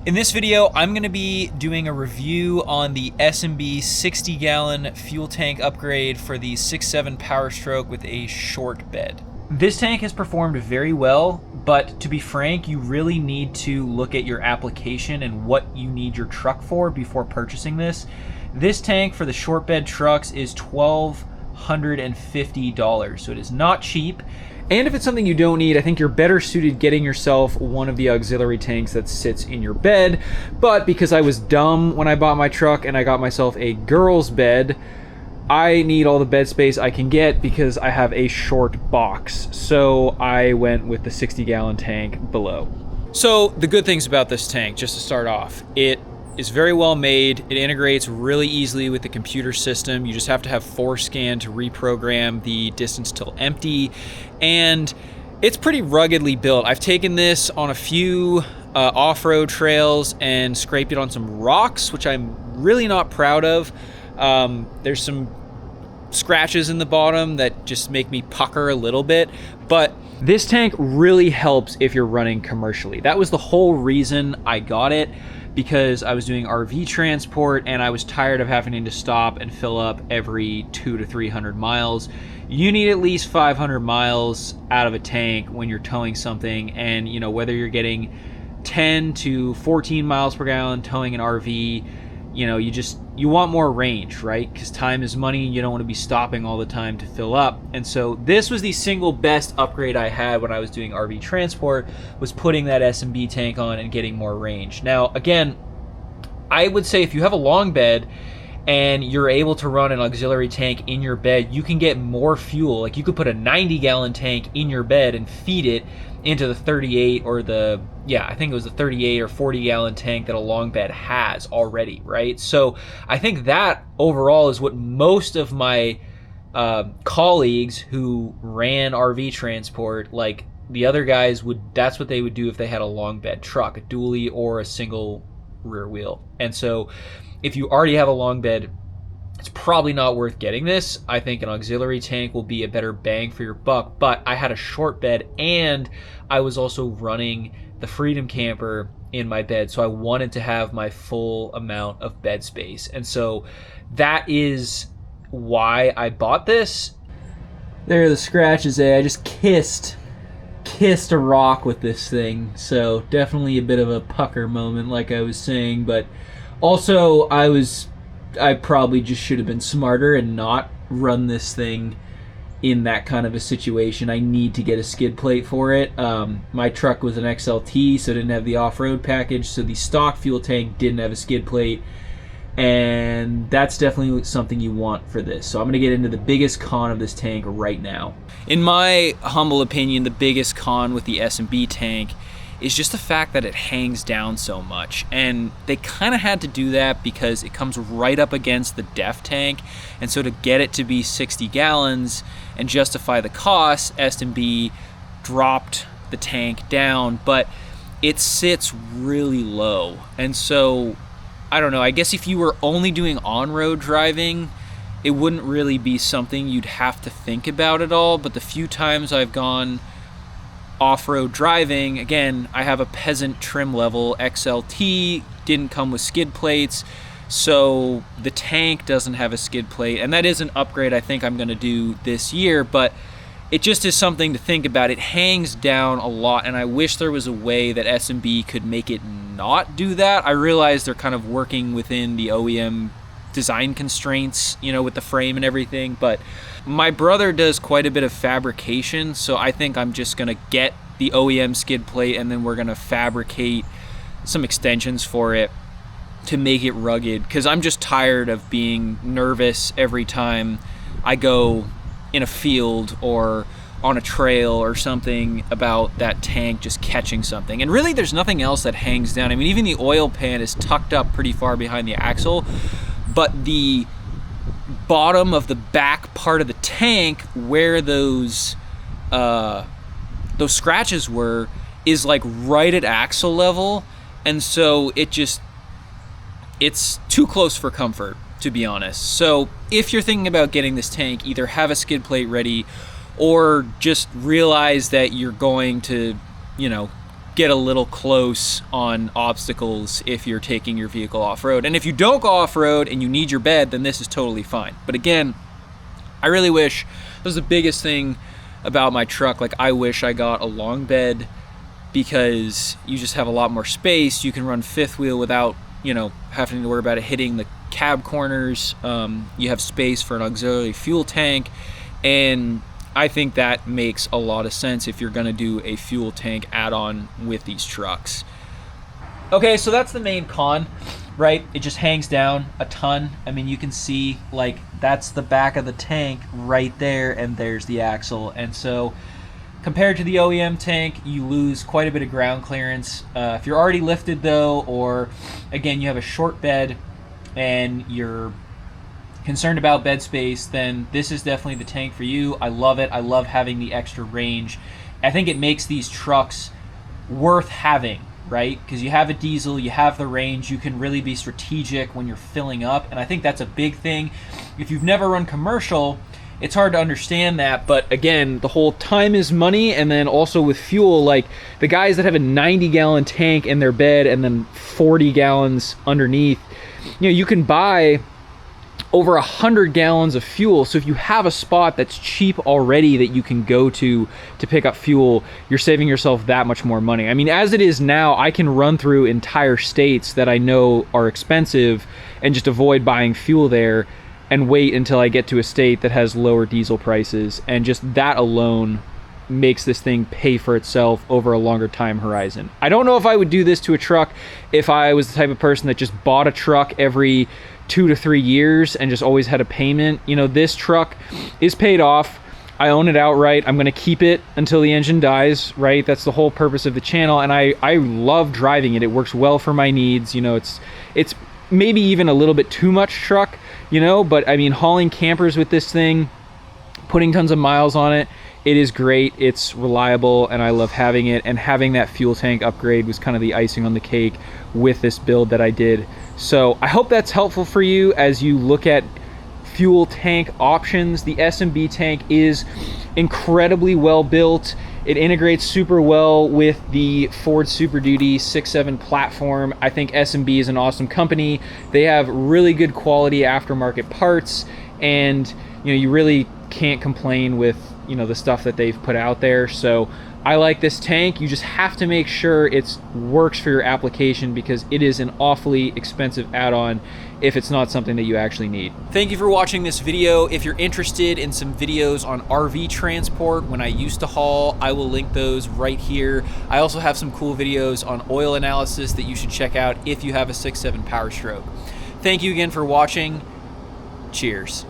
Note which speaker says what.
Speaker 1: In this video, I'm going to be doing a review on the S&B 60-gallon fuel tank upgrade for the 6.7 Power Stroke with a short bed. This tank has performed very well, but to be frank, you really need to look at your application and what you need your truck for before purchasing this. This tank for the short bed trucks is $1,250, so it is not cheap. And if it's something you don't need, I think you're better suited getting yourself one of the auxiliary tanks that sits in your bed. But because I was dumb when I bought my truck and I got myself a girl's bed, I need all the bed space I can get because I have a short box. So I went with the 60-gallon tank below. So the good things about this tank, just to start off, it is very well made. It integrates really easily with the computer system. You just have to have FORScan to reprogram the distance till empty, and it's pretty ruggedly built. I've taken this on a few off-road trails and scraped it on some rocks, which I'm really not proud of. There's some scratches in the bottom that just make me pucker a little bit, but this tank really helps if you're running commercially. That was the whole reason I got it, because I was doing RV transport and I was tired of having to stop and fill up every 200 to 300 miles. You need at least 500 miles out of a tank when you're towing something, and you know, whether you're getting 10 to 14 miles per gallon towing an RV, you know, you want more range, right? Because time is money. You don't want to be stopping all the time to fill up. And so this was the single best upgrade I had when I was doing RV transport, was putting that S&B tank on and getting more range. Now, again, I would say if you have a long bed and you're able to run an auxiliary tank in your bed, you can get more fuel. Like, you could put a 90-gallon tank in your bed and feed it into the 38 or the, I think it was the 38 or 40-gallon tank that a long bed has already, right? So I think that overall is what most of my colleagues who ran RV transport, like the other guys, that's what they would do if they had a long bed truck, a dually or a single rear wheel. And so if you already have a long bed, it's probably not worth getting this. I think an auxiliary tank will be a better bang for your buck, but I had a short bed and I was also running the Freedom Camper in my bed, so I wanted to have my full amount of bed space. And so that is why I bought this. There are the scratches there. I just kissed a rock with this thing, so definitely a bit of a pucker moment, like I was saying. But also I probably just should have been smarter and not run this thing in that kind of a situation. I need to get a skid plate for it. My truck was an XLT, so it didn't have the off-road package, so the stock fuel tank didn't have a skid plate, and that's definitely something you want for this. So I'm going to get into the biggest con of this tank right now. In my humble opinion, the biggest con with the S&B tank is just the fact that it hangs down so much. And they kind of had to do that because it comes right up against the DEF tank. And so to get it to be 60 gallons and justify the cost, S&B dropped the tank down, but it sits really low. And so, I don't know, I guess if you were only doing on-road driving, it wouldn't really be something you'd have to think about at all. But the few times I've gone off-road driving, again, I have a peasant trim level XLT, didn't come with skid plates, so the tank doesn't have a skid plate, and that is an upgrade I think I'm going to do this year, but it just is something to think about. It hangs down a lot, and I wish there was a way that S&B could make it not do that. I realize they're kind of working within the OEM design constraints, you know, with the frame and everything, but my brother does quite a bit of fabrication, so I think I'm just gonna get the OEM skid plate and then we're gonna fabricate some extensions for it to make it rugged, because I'm just tired of being nervous every time I go in a field or on a trail or something about that tank just catching something. And really there's nothing else that hangs down. I mean, even the oil pan is tucked up pretty far behind the axle, but the bottom of the back part of the tank where those scratches were is like right at axle level, and so it's too close for comfort, to be honest. So if you're thinking about getting this tank, either have a skid plate ready or just realize that you're going to, you know, get a little close on obstacles if you're taking your vehicle off-road. And if you don't go off-road and you need your bed, then this is totally fine. But again, I really wish, this was the biggest thing about my truck, like I wish I got a long bed, because you just have a lot more space. You can run fifth wheel without, you know, having to worry about it hitting the cab corners. You have space for an auxiliary fuel tank, and I think that makes a lot of sense if you're gonna do a fuel tank add-on with these trucks. Okay, so that's the main con, right? It just hangs down a ton. I mean, you can see, like, that's the back of the tank right there, and there's the axle. And so compared to the OEM tank, you lose quite a bit of ground clearance. If you're already lifted though, or again, you have a short bed and you're concerned about bed space, then this is definitely the tank for you. I love it. I love having the extra range. I think it makes these trucks worth having, right? Because you have a diesel, you have the range, you can really be strategic when you're filling up, and I think that's a big thing. If you've never run commercial, it's hard to understand that, but again, the whole time is money, and then also with fuel, like the guys that have a 90-gallon tank in their bed and then 40 gallons underneath, you know, you can buy over 100 gallons of fuel. So if you have a spot that's cheap already that you can go to pick up fuel, you're saving yourself that much more money. I mean, as it is now, I can run through entire states that I know are expensive and just avoid buying fuel there and wait until I get to a state that has lower diesel prices. And just that alone makes this thing pay for itself over a longer time horizon. I don't know if I would do this to a truck if I was the type of person that just bought a truck every 2 to 3 years and just always had a payment. You know, this truck is paid off. I own it outright. I'm gonna keep it until the engine dies, right? That's the whole purpose of the channel, and I love driving it. It works well for my needs. You know, it's maybe even a little bit too much truck, you know, but I mean, hauling campers with this thing, putting tons of miles on it, it is great. It's reliable, and I love having it, and having that fuel tank upgrade was kind of the icing on the cake with this build that I did. So I hope that's helpful for you as you look at fuel tank options. The S&B tank is incredibly well built. It integrates super well with the Ford Super Duty 6.7 platform. I think S&B is an awesome company. They have really good quality aftermarket parts, and you know, you really can't complain with, you know, the stuff that they've put out there. So I like this tank. You just have to make sure it works for your application, because it is an awfully expensive add-on if it's not something that you actually need. Thank you for watching this video. If you're interested in some videos on RV transport when I used to haul, I will link those right here. I also have some cool videos on oil analysis that you should check out if you have a 6.7 Power Stroke. Thank you again for watching. Cheers.